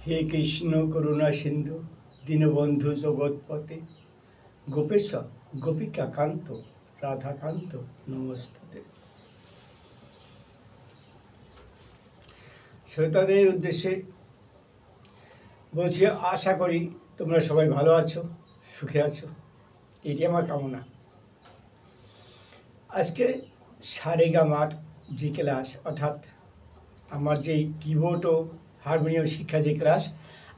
হে কৃষ্ণ করুণা সিন্ধু দীনবন্ধু জগৎপতে গোপেশ গোপিকাকান্ত রাধাকান্ত নমস্তুতে। শ্রোতাদের উদ্দেশ্যে বলছি, আশা করি তোমরা সবাই ভালো আছো, সুখে আছো, এটি আমার কামনা। আজকে সারেগামার যে ক্লাস, অর্থাৎ আমার যে কিবোর্ড ও হারমোনিয়াম শিক্ষা যে ক্লাস,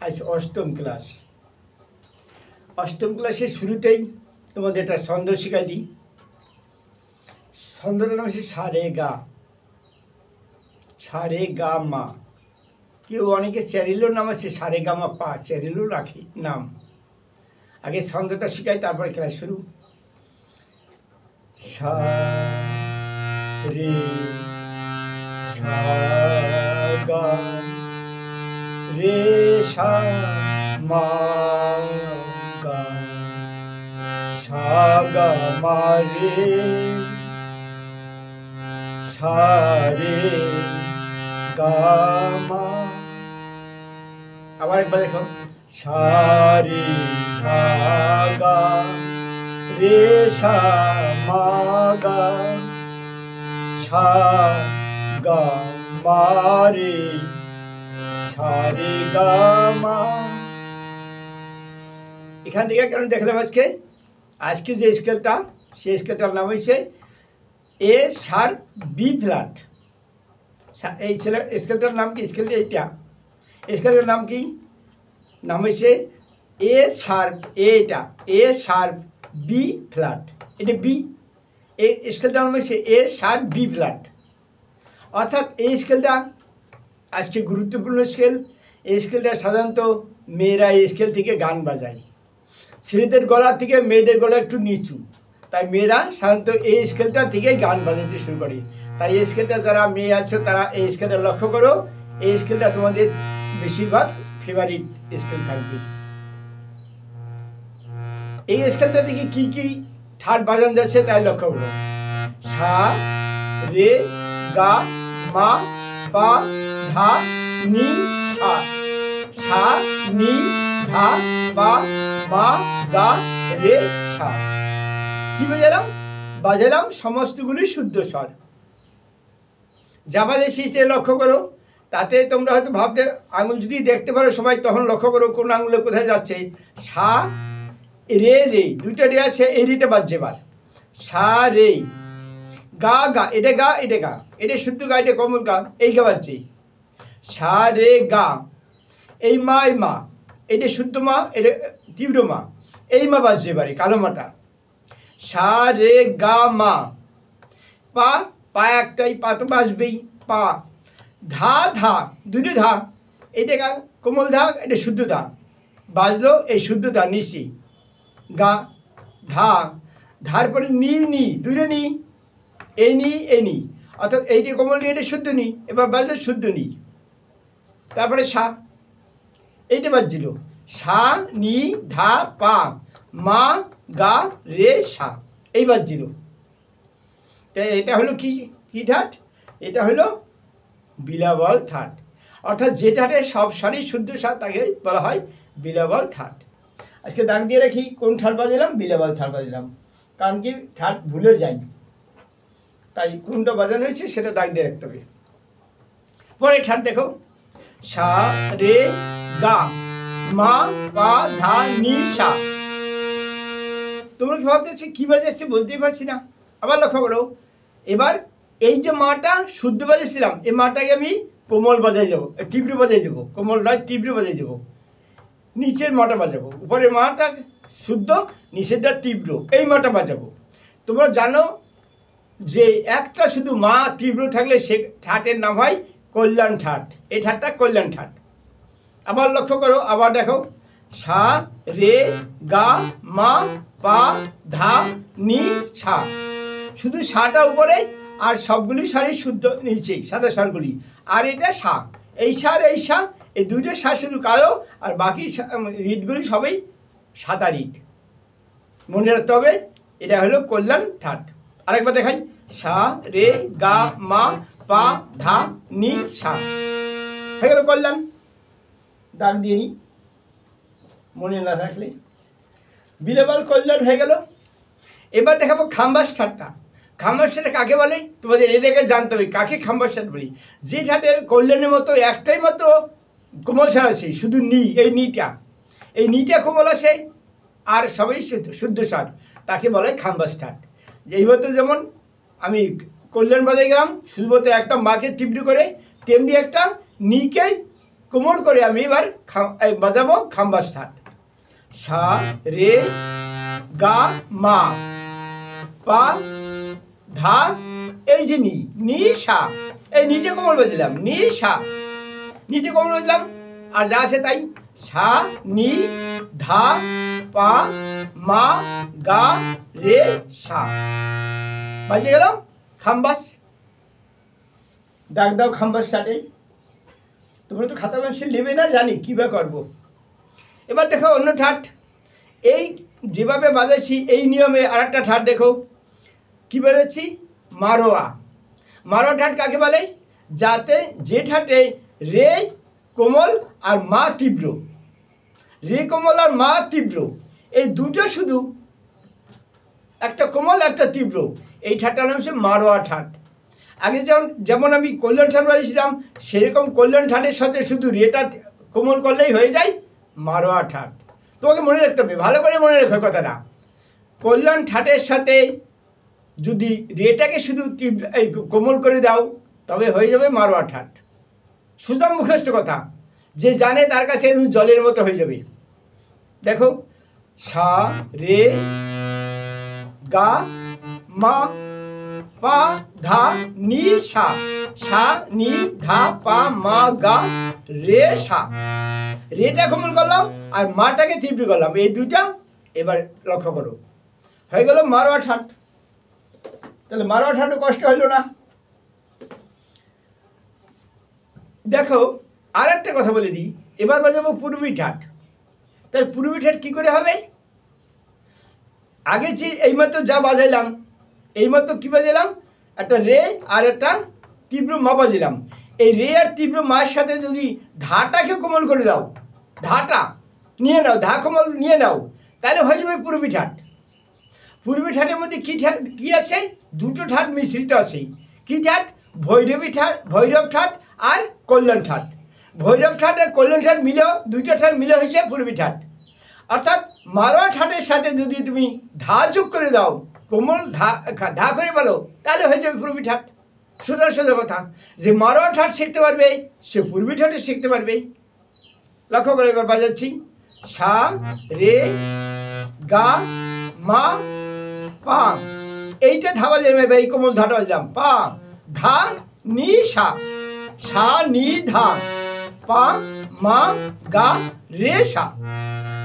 আজ অষ্টম ক্লাস। অষ্টম ক্লাসের শুরুতেই তোমাদের একটা ছন্দ শিখাই দিই। ছন্দটার নাম হচ্ছে সারে গা মা। কেউ অনেকে চ্যারিলোর নাম আছে সারেগামা পা, চ্যারিলো রাখি নাম। আগে ছন্দটা শিখাই, তারপরে ক্লাস শুরু। সা রে সা গা রে সা মা গা সা গা মা রে সা রে গা মা। আবার একবার দেখো, সা রে সা গা রে সা মা গা সা গা মা রে সা রে গা মা। এখান থেকে কেন দেখলাম আজকে যে স্কেলটা, সেই স্কেলটার নাম হয়েছে এ শার্প বি ফ্ল্যাট। এই স্কেলটার নাম কি? এইটা স্কেলের নাম কি? নাম হয়েছে এ শার্প, এটা এ শার্প বি ফ্ল্যাট, এটা বি। এই স্কেলটার নাম হয়েছে এ শার্প বি ফ্ল্যাট। অর্থাৎ এই স্কেলটা আজকে গুরুত্বপূর্ণ স্কেল। এই স্কেলটা সাধারণত মেয়েরা এই স্কেল থেকে গান বাজায়। ছেলেদের গলা থেকে মেয়েদের গলা একটু নিচু, তাই মেয়েরা সাধারণত এই স্কেলটা থেকেই গান বাজাতে শুরু করে। তাই এই স্কেলটা যারা মেয়ে আছো তারা এই স্কেলটা লক্ষ্য করো। এই স্কেলটা তোমাদের বেশিরভাগ ফেভারিট স্কেল থাকবে। এই স্কেলটা থেকে কি কি ঠাট বাজানো যাচ্ছে তাই লক্ষ্য করো। সা রে গা মা পা ধা নি সা। সা নি ধা পা মা গা রে সা। কি বাজালাম সমস্তগুলি শুদ্ধ স্বর। যা বাজে লক্ষ্য করো। তাতে তোমরা হয়তো ভাবতে, আঙুল যদি দেখতে পারো সবাই, তখন লক্ষ্য করো কোন আঙুলে কোথায় যাচ্ছে। সা রে রে, দুইটা রে আছে, এই রেটা বাজছে এবার। সা রে গা গা, এটা গা, এটা গা, এটা শুদ্ধ গা, এটা কমল গা, এই গা বাজছে। সা রে গা, এই মা, এই মা, এটা শুদ্ধ মা, এটা তীব্র মা, এই মা বাজছে এবারে, কালো মাটা। সা রে গা মা। পা, পা একটাই, পা তো বাজবেই, পা। ধা ধা, দুটো ধা, এটা গা কোমল ধা, এটা শুদ্ধ ধা, বাজলো এই শুদ্ধ ধা নিশি। গা ধা, ধার পরে নি নি, দুটো নি, এই নি এই নি, অর্থাৎ এইটা কোমল নি, এটা শুদ্ধ নি, এবার বাজলো শুদ্ধ নি। তারপরে সা, এইটা বাজছিল। সা নি ধা পা মা গা রে সা, এই বাজছিল। এটা হলো কি কি ঠাট? এটা হলো বিলাবল থাট। অর্থাৎ যে ঠাটে সব সারি শুদ্ধ স্বার তাকে বলা হয় বিলাবল থাট। আজকে দাগ দিয়ে রাখি কোন ঠাট বাজালাম, বিলাবল থাট বাজালাম। কারণ কি ঠাট ভুলে যাই, তাই কোনটা বাজানো হয়েছে সেটা দাগ দিয়ে রাখতে হবে। পরে ঠাট দেখো, সা রে গা মা পা ধা নি সা। তোমরা কি ভাবতেছি কি বাজাচ্ছে, বলতেই পারছি না। আবার লক্ষ্য করো, এবার এই যে মাটা শুদ্ধ বাজাচ্ছিলাম, এই মাটাকে আমি কোমল বাজাই যাবো, তীব্র বাজাই যাবো, কোমল নয় তীব্র বাজাই যাবো। নিচের মাটা বাজাবো, উপরের মাটা শুদ্ধ, নিচেরটা তীব্র, এই মাটা বাজাবো। তোমরা জানো যে একটা শুধু মা তীব্র থাকলে সে ঠাটের নাম হয় কল্যাণ ঠাট। এই ঠাটটা কল্যাণ ঠাট। আবার লক্ষ্য করো, আবার দেখো, সা রে গা মা পা ধা নি সা। শুধু সাটা উপরে আর সবগুলি সারি শুদ্ধ নিচে, সাদা স্বরগুলি। আর এটা সা, এই সার এই সা, এই দুইটা সা শুধু কালো, আর বাকি রিটগুলি সবই সাদা রিট। মনে রাখতে হবে, এটা হলো কল্যাণ ঠাট। আরেকবার দেখাই, সা রে গা মা পা ধা নি সা, হয়ে গেল কল্যাণ। দাগ দিয়ে নিই মনে না থাকলে। বিলেবল কল্যাণ হয়ে গেল। এবার দেখাবো খাম্বাস ঠাট্টা। খাম্বাস ঠাট্টা কাকে বলে তোমাদের এটাকে জানতে হবে, কাকে খাম্বাস ঠাট বলি। যে ঠাটের কল্যাণের মতো একটাই মাত্র কোমল স্বর আছে, শুধু নি, এই নিটা কোমল আছে আর সবাই শুদ্ধ স্বর, তাকে বলে খাম্বাস ঠাট। এই মতো যেমন আমি কল্যাণ বাজাই গেলাম শুধুমাত্র একটা মাকে তীব্র করে, তেমনি একটা নিকে কোমল করে আমি এবার বাজাবো খাম্বাস ঠাট। সা রে গা মা পা ধা, এই যে নি সা, এই নিটে কোমল বাজলাম, নি সা, নিটে কোমল বাজলাম আর যা আছে তাই। সা নি ধা পা মা গা রে সা, বাজে গেল খাম্বাস। দাগ দাও খাম্বাস ঠাটে। তোমরা তো খাতা পেন্সিল নেবে না জানি, কীভাবে করবো। এবার দেখো অন্য ঠাট, এই যেভাবে বাজাইছি এই নিয়মে আর একটা ঠাট দেখো কী বাজাচ্ছি, মারোয়া। মারোয়া ঠাট কাকে বলে, যাতে যে ঠাটে রে কোমল আর মা তীব্র, রে কোমল আর মা তীব্র, এই দুটো শুধু, একটা কোমল একটা তীব্র, এই ঠাটটার নাম হচ্ছে মারোয়া ঠাট। আগে যেমন আমি কল্যাণ ঠাট বাজিয়েছিলাম সেরকম কল্যাণ ঠাটের সাথে শুধু রেটা কোমল করলেই হয়ে যায় মারোয়া ঠাট। তোমাকে মনে রাখতে হবে, ভালো করে মনে রাখবে কথাটা। কল্যাণ ঠাটের সাথে যদি রেটাকে শুধু কোমল করে দাও তবে হয়ে যাবে মারোয়া ঠাট। সুতরাং মুখস্থ কথা, যে জানে তার কাছে জলের মতো হয়ে যাবে। দেখো সা রে গা মা পা ধা নি সা, সা নি ধা পা মা গা রে সা, রেটা কোমল করলাম আর মাটাকে তীব্র করলাম, এই দুইটা এবার লক্ষ্য করো, হয়ে গেল মারোয়া ঠাট। তাহলে মারোয়া ঠাটও কষ্ট হইল না। দেখো আর একটা কথা বলে দিই, এবার বাজাবো পূর্বী ঠাট। তাহলে পূর্বী ঠাট কী করে হবে, আগে যে এইমাত্র যা বাজাইলাম এইমাত্র কী বাজাইলাম, একটা রে আর একটা তীব্র মা বাজাইলাম, এই রে আর তীব্র মায়ের সাথে যদি ধাটাকে কোমল করে দাও, ধাটা নিয়ে নাও, ধা কোমল নিয়ে নাও, তাহলে হয়ে যাবে পূর্বী ঠাট। পূর্বী ঠাটের মধ্যে কী আছে, দুটো ঠাট মিশ্রিত আছে। কী ঠাট, ভৈরব ঠাট আর কল্যাণ ঠাট। ভৈরব ঠাট আর কল্যাণ ঠাট মিলেও, দুইটা ঠাট মিলে হয়েছে পূর্বী ঠাট। অর্থাৎ মারোয়া ঠাটের সাথে যদি তুমি ধা যোগ করে দাও, কোমল ধা করে বলো, তাহলে হয়ে যাবে পূর্বী ঠাট। সোজা কথা, যে মারোয়া ঠাট শিখতে পারবে সে পূর্বী ঠাটে শিখতে পারবে। লক্ষ্য করে এবার বাজাচ্ছি, সা রে গা মা পা, এইটা ধা বাজলাম, এই কোমল ধাটা বাজলাম, পা ধা নি সা, সা নি ধা পা মা গা রে সা,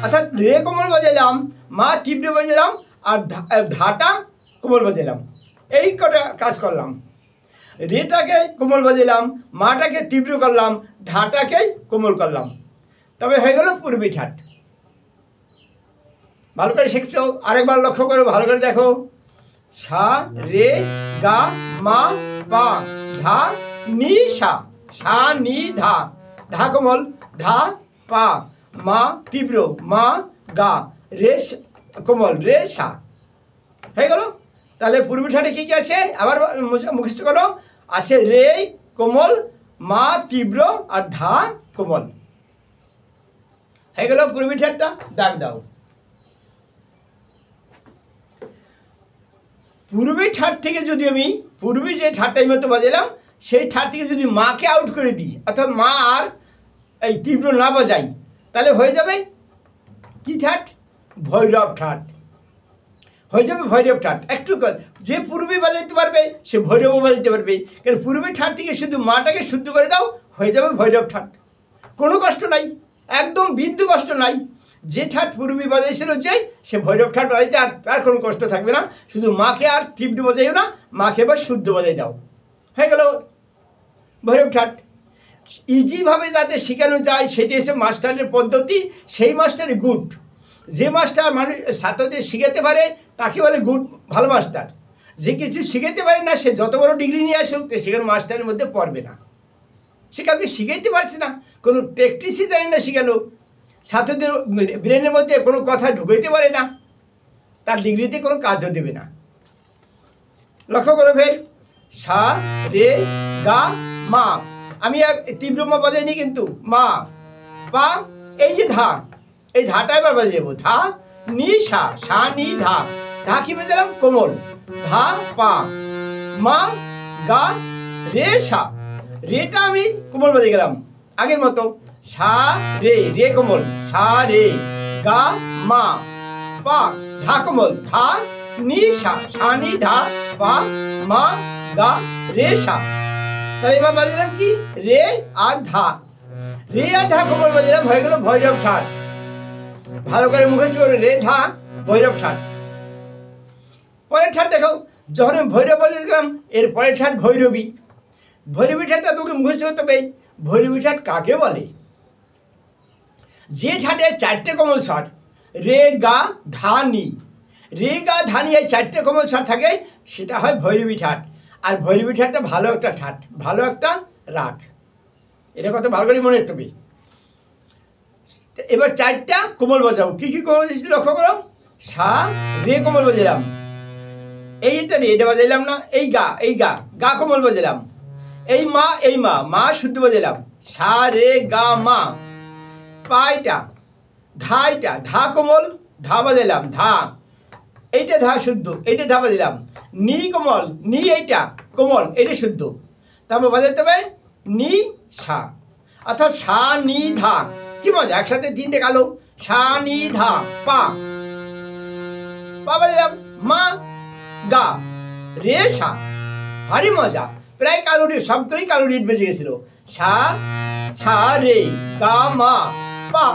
অর্থাৎ রে কোমল বাজালাম, মা তীব্র বাজালাম আর ধাটা কোমল বাজালাম, এই কটা কাজ করলাম। রেটাকে কোমল বাজালাম, মাটাকে তীব্র করলাম, ধাটাকে কোমল করলাম, তবে হয়ে গেল পূর্বী ঠাট। ভালো করে শিখছো, আরেকবার লক্ষ্য করো, ভালো করে দেখো, সা রে গা মা পা ধা নি সা, সা নি ধা, ধা কোমল, ধা পা মা তীব্র, মা গা রে কোমল, রে সা, হয়ে গেল। তাহলে পূর্বী ঠাটে কী কী আছে আবার মুখস্থ করো, আছে রে কোমল, মা তীব্র আর ধা কোমল, হয়ে গেল পূর্বী ঠাটটা। দাগ দাও। পূর্বী ঠাট থেকে যদি আমি পূর্বী যে ঠাটটাই মতো বাজালাম সেই ঠাট থেকে যদি মাকে আউট করে দিই, অর্থাৎ মা আর এই তীব্র না বাজাই, তাহলে হয়ে যাবে কি ঠাট, ভৈরব ঠাট, হয়ে যাবে ভৈরব ঠাট। একটু যে পূর্বী বাজাইতে পারবে সে ভৈরবও বাজাইতে পারবে, কারণ পূর্বী ঠাট থেকে শুধু মাটাকে শুদ্ধ করে দাও, হয়ে যাবে ভৈরব ঠাট। কোনো কষ্ট নাই, একদম বিন্দু কষ্ট নাই। যে ঠাট পূর্বী বাজাইছিল যে সে ভৈরব ঠাট বাজাইতে আর তার কোনো কষ্ট থাকবে না, শুধু মাকে আর তীব্র বাজাইও না, মাকে এবার শুদ্ধ বাজাই দাও, হয়ে গেল ভৈরব ঠাট। ইজিভাবে যাতে শেখানো যায় সেটি হচ্ছে মাস্টারের পদ্ধতি, সেই মাস্টারই গুড। যে মাস্টার মানুষ ছাত্রদের শিখাতে পারে তাকে বলে গুড, ভালো মাস্টার। যে কিছু শিখাতে পারে না সে যত বড় ডিগ্রি নিয়ে আসুক সেখানে মাস্টারের মধ্যে পড়বে না। সে কাউকে শিখাইতে পারছে না, কোনো প্র্যাকটিসই জানে না শিখালো, ছাত্রদের ব্রেনের মধ্যে কোনো কথা ঢুকাইতে পারে না, তার ডিগ্রিতে কোনো কাজও দেবে না। লক্ষ্য করো ফের, সা রে গা মা, আমি আর তীব্র মা বাজাইনি কিন্তু, মা পা, এই যে ধা, এই ধাটা এবার বাজে যাবো, ধা নি সা, সা নি ধা, ধা কি বাজালাম কোমল, ধা পা, মা গা রে সা, রেটা আমি কোমল বাজে গেলাম আগের মতো, সা রে, রে কোমল, সা রে গা মা, পা ধা কোমল, ধা নি সা, সা নি ধা পা, মা গা রে সা। তাহলে এবার বাজলাম কি, রে আর ধা, রে আর ধা কোমল বাজলাম, হয়ে গেল ভৈরব ঠাট। ভালো করে মুখস্থ করে, রে ধা ভৈরব ঠাট। পরের ঠাট দেখো, যখন আমি ভৈরব বাজিয়ে গেলাম, এর পরের ঠাট ভৈরবী। ভৈরবী ঠাটটা তোকে মুখস্থ করতে হবে। ভৈরবী ঠাট কাকে বলে? যে ঠাটে চারটে কোমল স্বর, রে গা ধা নি, রে গা ধা নি, এই চারটে কোমল স্বর থাকে, সেটা হয় ভৈরবী ঠাট। আর ভৈরবী ঠাটটা ভালো একটা ঠাট, ভালো একটা রাগ, এটা কত ভালো করে মনে রাখতে হবে। এবার চারটা কোমল বাজাও, কি কি কোমল বাজাইছি লক্ষ্য করো, সা রে কোমল বাজালাম, এইটা রে, এটা বাজাইলাম না, এই গা, এই গা, গা কোমল বাজালাম, এই মা, এই মা, মা শুদ্ধ বাজালাম, সা রে গা মা, পা এটা, ধা এটা, ধা কোমল, ধা বাজালাম, ধা, এইটা ধা শুদ্ধ, এইটা ধা বাজালাম, নি কোমল, নি এইটা কোমল, এটা শুদ্ধ, তারপর বাজাতে হবে নি সা, অর্থাৎ সা নি ধা। কি মজা, একসাথে তিনটে কালো, সা নি ধা পা, পা বাজালাম, মা গা রে সা, ভারী মজা। প্রায় কালোরি, সবগুলোই কালোরি বেজে গেছিল, সা ছা রে গা মা পা,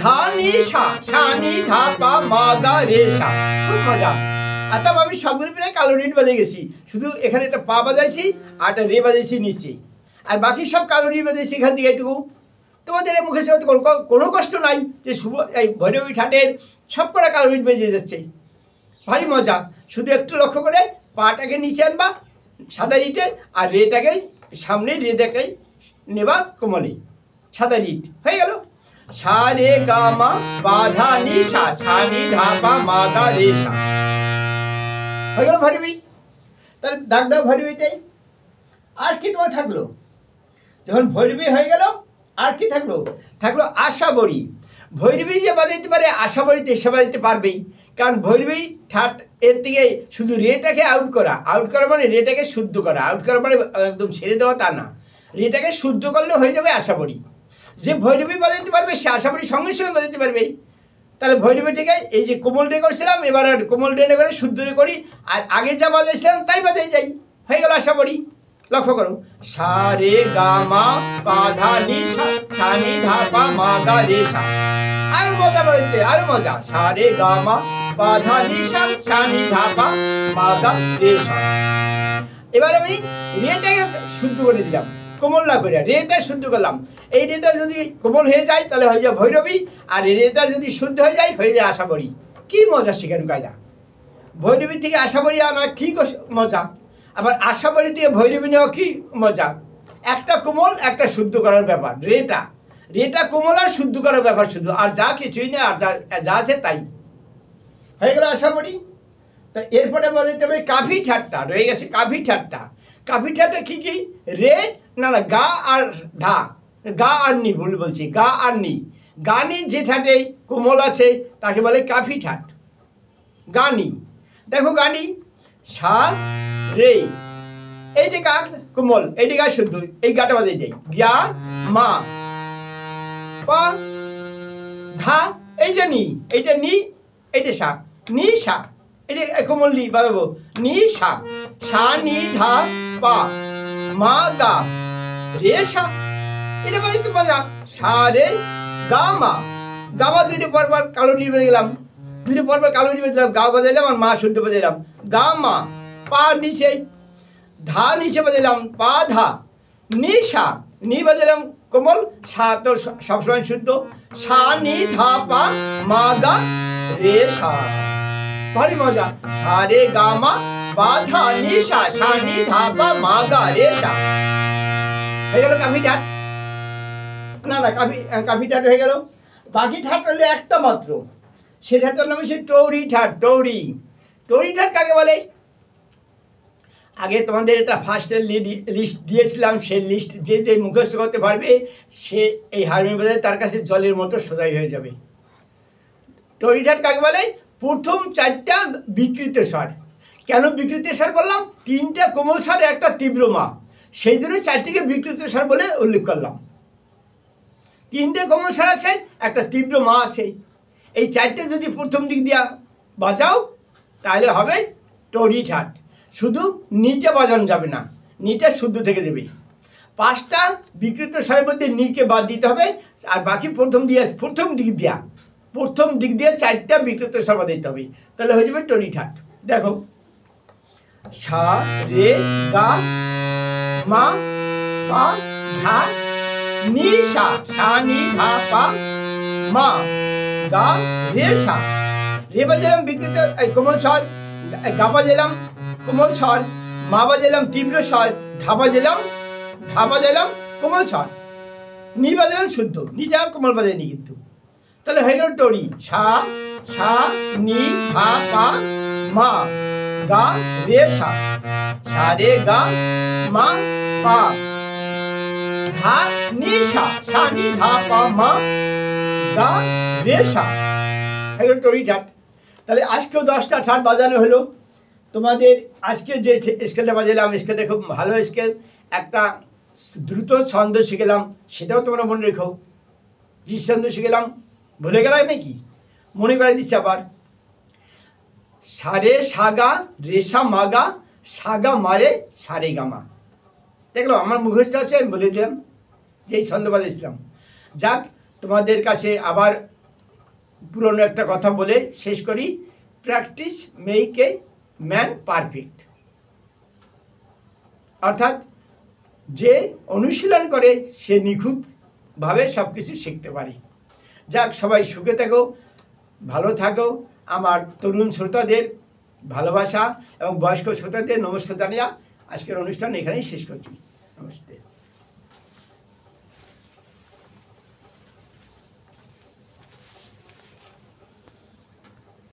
ধা নি সা, সা নি ধা পা, মা গা রে সা, খুব মজা। আর তারপর আমি সবগুলো প্রায় কালোরি বেজে গেছি, শুধু এখানে একটা পা বাজাইছি আর একটা রে বাজাইছি নিচে, আর বাকি সব কালোরি বাজাইছি এখান থেকে এইটুকু। তোমাদের মুখে সে কোনো কষ্ট নাই যে এই ভৈরবী ঠাটের সব কটা কালোরি বেজে যাচ্ছে, ভারী মজা। শুধু একটু লক্ষ্য করে পাটাকে নিচে আনবা সাদা রিটে, আর রেটাকে সামনে, রেটাকে নেবা কোমলে, সাদা রিট, হয়ে গেল। সা রে গা মা পা ধা নি সা, সা নি ধা পা, মা গা রে সা, হয়ে গেল ভৈরবী। তাহলে দাগ দাও ভৈরবীতে। আর কি তোমার থাকলো, যখন ভৈরবী হয়ে গেল আর কি থাকলো, থাকলো আশাবরী। ভৈরবী যে বাজাইতে পারে, আশাবরীতে সে বাজাইতে পারবেই, কারণ ভৈরবী ঠাট এর থেকে শুধু রেটাকে আউট করা, আউট করা মানে রেটাকে শুদ্ধ করা, আউট করা মানে একদম ছেড়ে দেওয়া তা না, রেটাকে শুদ্ধ করলে হয়ে যাবে আশাবরী। যে ভৈরবী বাজাইতে পারবে সে আশাবরী সঙ্গে সঙ্গে বাজাইতে পারবে। তাহলে ভৈরবী থেকে এই যে কোমল রে করছিলাম, এবার আর কোমল রে করে শুদ্ধ রে করি, আর আগে যা বাজাইছিলাম তাই বাজাই যাই, হয়ে গেল আশাবরী। লক্ষ্য করো, সা রে গা মা পা ধা নি সা, সা নি ধা পা, মা গা রে সা, আরো মজা বাজাইতে, আরো মজা, সা রে গা মা পা ধা নি সা, সা নি ধা পা, মা গা রে সা। এবার আমি রেটাকে শুদ্ধ করে দিলাম, কোমল না করে রেটা শুদ্ধ করলাম। এই রেটা যদি কোমল হয়ে যায় তাহলে হয়ে যায় ভৈরবী, আর রেটা যদি শুদ্ধ হয়ে যায় হয়ে যায় আশাবরী। কি মজা শেখানো কায়দা, ভৈরবী থেকে আশাবরী আনা কি মজা, আবার আশাবরী থেকে ভৈরবী নেওয়া কি মজা। একটা কোমল একটা শুদ্ধ করার ব্যাপার, রেটা, রেটা কোমল আর শুদ্ধ করার ব্যাপার শুধু, আর যা কিছুই নেই, আর যা আছে তাই, হয়ে গেল আশাবরী। তো এরপরে বলতে হবে কাফি ঠাট্টা, রয়ে গেছে কাফি ঠাট্টা। কাফি ঠাট্টা কি কি, রে না না গা আর ধা, গা আর নি, ভুল বলছি, গা আর নি, গানি যে ঠাটে কোমল আছে তাকে বলে কাফি ঠাট, গানি। দেখো গানি, সা রে, এইটা গা কোমল, এইটা গা শুদ্ধ, এই গাটা বাজাই যাই, গা মা পা ধা, এইটা নি, এইটা নি, এইটা সা, নি সা, এটা কোমল নি বাজাবো, নি সা, সা নি ধা পা, মা গা রে সা, এটা বাজাইতে মজা। সা রে গা মা, গা মা দুইটা পরপর কালো নি বেজে গেলাম, দুইটা পরপর কালো নি বেজলাম, গা বাজাইলাম আর মা শুদ্ধ বাজাইলাম, গা মা, পা নিচে, ধা নিচে বাজাইলাম, পা ধা, নি সা, নি বাজাইলাম কোমল, সা তো সবসময় শুদ্ধ, সা নি ধা পা, মা গা রে সা, ভারী মজা। সা রে গা মা পা ধা নি সা, সা নি ধা পা, মা গা রে সা, হয়ে গেল কাফি ঠাট, না না কাফি ঠাট হয়ে গেল। বাকি ঠাট হলো একটা মাত্র, সে ঠাটটার নাম হচ্ছে টৌরি ঠাট। টৌরি ঠাট কাকে বলে? আগে তোমাদের এটা ফার্স্টের লিস্ট দিয়েছিলাম, সেই লিস্ট যে মুখস্থ করতে পারবে সে এই হারমোনিয়াম বাজায় তার কাছে জলের মতো সোজাই হয়ে যাবে। টৌরি ঠাট কাকে বলে? প্রথম 4টা বিকৃত স্বর। কেন বিকৃত স্বর বললাম? 3টা কোমল স্বর, একটা তীব্র মা, সেই জন্য 4টিকে বিকৃত স্বর বলে উল্লেখ করলাম। 3টে কোমল স্বর আছে, একটা তীব্র মা আছে, এই 4টে যদি প্রথম দিক দিয়া বাজাও তাহলে হবে টৌরি ঠাট। শুধু নিটা বাজানো যাবে না, নিটা শুদ্ধ থেকে দেবে। 5টা বিকৃত স্বরের মধ্যে নিকে বাদ দিতে হবে, আর বাকি প্রথম দিক দিয়ে 4টা বিকৃত স্বর বাদ দিতে হবে, তাহলে হয়ে যাবে টৌরি ঠাট। দেখো, সা রে গা মা পা ধা নি সা, সা নি ধা পা মা গা রে সা। রে বাজালাম বিকৃত কোমল স্বর, গা বাজালাম কোমল স্বর, মা বাজালাম তীব্র স্বর, ধা বাজালাম কোমল স্বর, নি বাজালাম শুদ্ধ, নিটা কোমল বাজায়নি কিন্তু। তাহলে হয়ে গেল টৌরি। সা সা নি ধা পা মা গা রে সা, সা রে গা মা পা ধা নি সা, সা নি ধা পা মা গা রে সা, হয়ে গেল টৌরি ঠাট। তাহলে আজকেও 10টা ঠাট বাজানো হলো। তোমাদের আজকে যে স্কেলটা বাজালাম, স্কেলটা খুব ভালো স্কেল, একটা দ্রুত ছন্দ শিখলাম, সেটাও তোমরা মনে রেখো। কি ছন্দ শিখলাম ভুলে গেলাম নাকি? মনে করে দিচ্ছি আবার। সারে সাগা রেশা মাগা, সাগা মারে সারে গামা। দেখলো আমার মুখস্থ আছে, আমি বলে দিলাম যেই ছন্দ বাজাইছিলাম। যাক, তোমাদের কাছে আবার পুরনো একটা কথা বলে শেষ করি, practice make a man perfect. অর্থাৎ যে অনুশীলন করে সে নিখুঁতভাবে সব কিছু শিখতে পারে। যাক, সবাই সুখে থাকো, ভালো থাকো। আমার তরুণ শ্রোতাদের ভালোবাসা এবং বয়স্ক শ্রোতাদের নমস্কার জানিয়ে আজকের অনুষ্ঠান এখানেই শেষ করছি। নমস্তে।